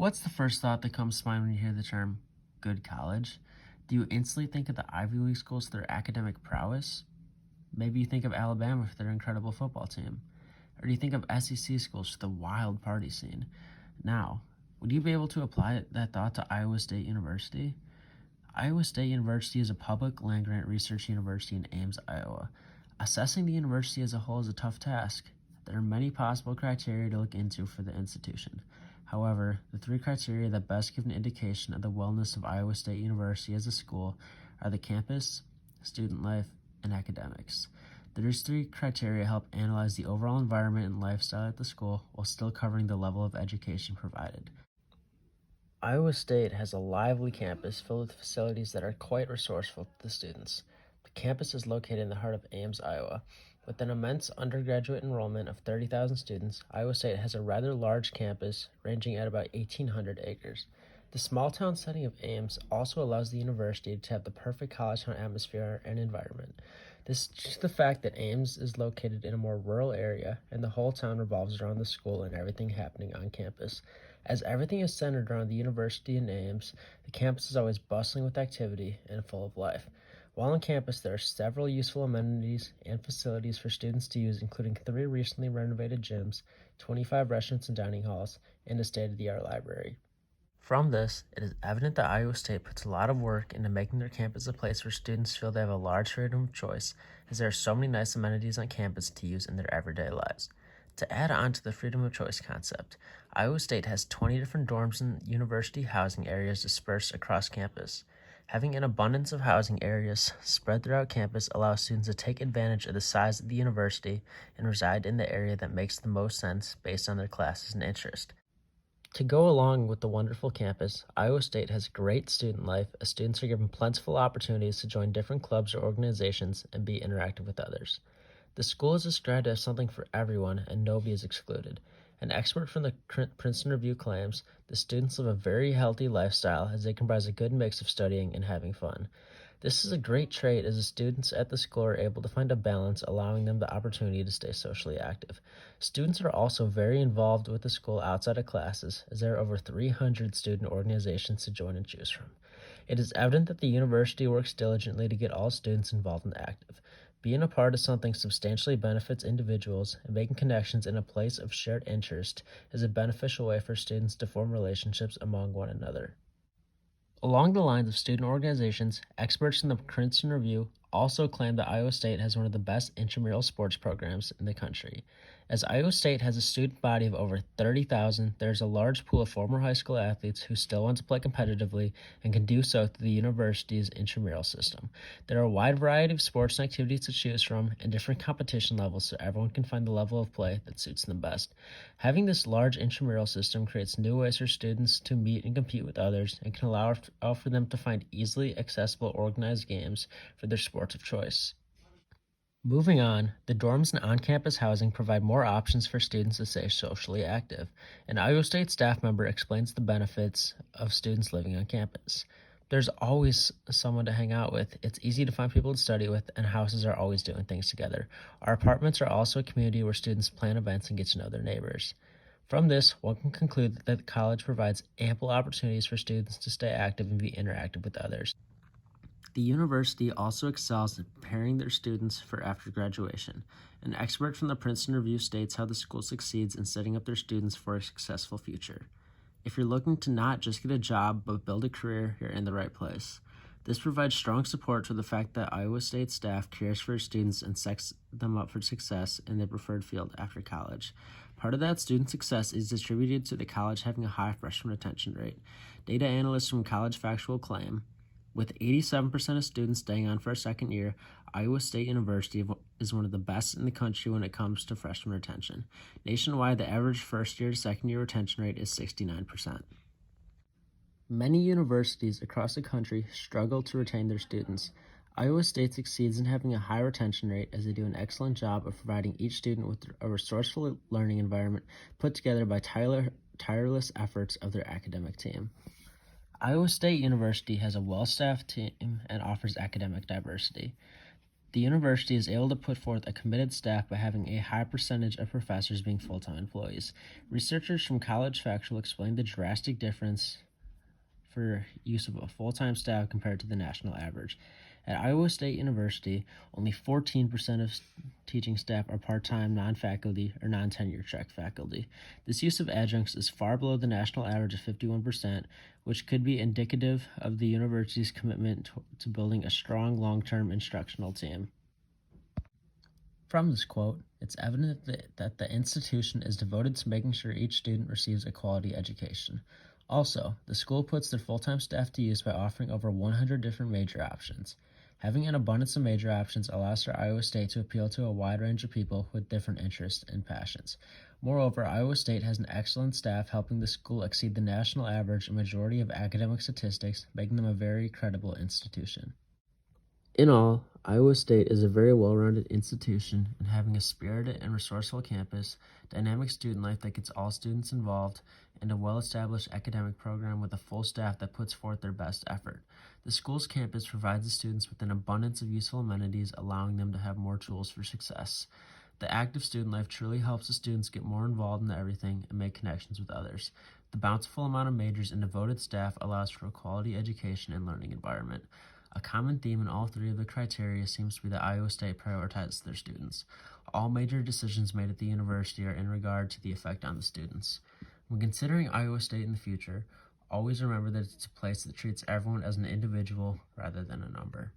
What's the first thought that comes to mind when you hear the term good college? Do you instantly think of the Ivy League schools for their academic prowess? Maybe you think of Alabama for their incredible football team. Or do you think of SEC schools for the wild party scene? Now, would you be able to apply that thought to Iowa State University? Iowa State University is a public land-grant research university in Ames, Iowa. Assessing the university as a whole is a tough task. There are many possible criteria to look into for the institution. However, the three criteria that best give an indication of the wellness of Iowa State University as a school are the campus, student life, and academics. These three criteria help analyze the overall environment and lifestyle at the school while still covering the level of education provided. Iowa State has a lively campus filled with facilities that are quite resourceful to the students. The campus is located in the heart of Ames, Iowa. With an immense undergraduate enrollment of 30,000 students, Iowa State has a rather large campus ranging at about 1,800 acres. The small town setting of Ames also allows the university to have the perfect college town atmosphere and environment. This is due to the fact that Ames is located in a more rural area and the whole town revolves around the school and everything happening on campus. As everything is centered around the university in Ames, the campus is always bustling with activity and full of life. While on campus, there are several useful amenities and facilities for students to use, including 3 recently renovated gyms, 25 restaurants and dining halls, and a state-of-the-art library. From this, it is evident that Iowa State puts a lot of work into making their campus a place where students feel they have a large freedom of choice, as there are so many nice amenities on campus to use in their everyday lives. To add on to the freedom of choice concept, Iowa State has 20 different dorms and university housing areas dispersed across campus. Having an abundance of housing areas spread throughout campus allows students to take advantage of the size of the university and reside in the area that makes the most sense based on their classes and interest. To go along with the wonderful campus, Iowa State has great student life as students are given plentiful opportunities to join different clubs or organizations and be interactive with others. The school is described as something for everyone and nobody is excluded. An expert from the Princeton Review claims the students live a very healthy lifestyle as they comprise a good mix of studying and having fun. This is a great trait as the students at the school are able to find a balance, allowing them the opportunity to stay socially active. Students are also very involved with the school outside of classes, as there are over 300 student organizations to join and choose from. It is evident that the university works diligently to get all students involved and active. Being a part of something substantially benefits individuals, and making connections in a place of shared interest is a beneficial way for students to form relationships among one another. Along the lines of student organizations, experts in the Princeton Review also claim that Iowa State has one of the best intramural sports programs in the country. As Iowa State has a student body of over 30,000, there is a large pool of former high school athletes who still want to play competitively and can do so through the university's intramural system. There are a wide variety of sports and activities to choose from and different competition levels so everyone can find the level of play that suits them best. Having this large intramural system creates new ways for students to meet and compete with others and can allow for them to find easily accessible organized games for their sports of choice. Moving on, the dorms and on-campus housing provide more options for students to stay socially active. An Iowa State staff member explains the benefits of students living on campus. There's always someone to hang out with. It's easy to find people to study with, and houses are always doing things together. Our apartments are also a community where students plan events and get to know their neighbors. From this, one can conclude that the college provides ample opportunities for students to stay active and be interactive with others. The university also excels in preparing their students for after graduation. An expert from the Princeton Review states how the school succeeds in setting up their students for a successful future. If you're looking to not just get a job but build a career, you're in the right place. This provides strong support for the fact that Iowa State staff cares for students and sets them up for success in their preferred field after college. Part of that student success is attributed to the college having a high freshman retention rate. Data analysts from College Factual claim, with 87% of students staying on for a second year, Iowa State University is one of the best in the country when it comes to freshman retention. Nationwide, the average first-year to second-year retention rate is 69%. Many universities across the country struggle to retain their students. Iowa State succeeds in having a high retention rate as they do an excellent job of providing each student with a resourceful learning environment put together by tireless efforts of their academic team. Iowa State University has a well-staffed team and offers academic diversity. The university is able to put forth a committed staff by having a high percentage of professors being full-time employees. Researchers from College Factual explained the drastic difference for use of a full-time staff compared to the national average. At Iowa State University, only 14% of teaching staff are part-time, non-faculty, or non-tenure track faculty. This use of adjuncts is far below the national average of 51%, which could be indicative of the university's commitment to building a strong long-term instructional team. From this quote, it's evident that the institution is devoted to making sure each student receives a quality education. Also, the school puts their full-time staff to use by offering over 100 different major options. Having an abundance of major options allows for Iowa State to appeal to a wide range of people with different interests and passions. Moreover, Iowa State has an excellent staff helping the school exceed the national average in majority of academic statistics, making them a very credible institution. In all, Iowa State is a very well-rounded institution, and having a spirited and resourceful campus, dynamic student life that gets all students involved, and a well-established academic program with a full staff that puts forth their best effort. The school's campus provides the students with an abundance of useful amenities, allowing them to have more tools for success. The active student life truly helps the students get more involved in everything and make connections with others. The bountiful amount of majors and devoted staff allows for a quality education and learning environment. A common theme in all three of the criteria seems to be that Iowa State prioritizes their students. All major decisions made at the university are in regard to the effect on the students. When considering Iowa State in the future, always remember that it's a place that treats everyone as an individual rather than a number.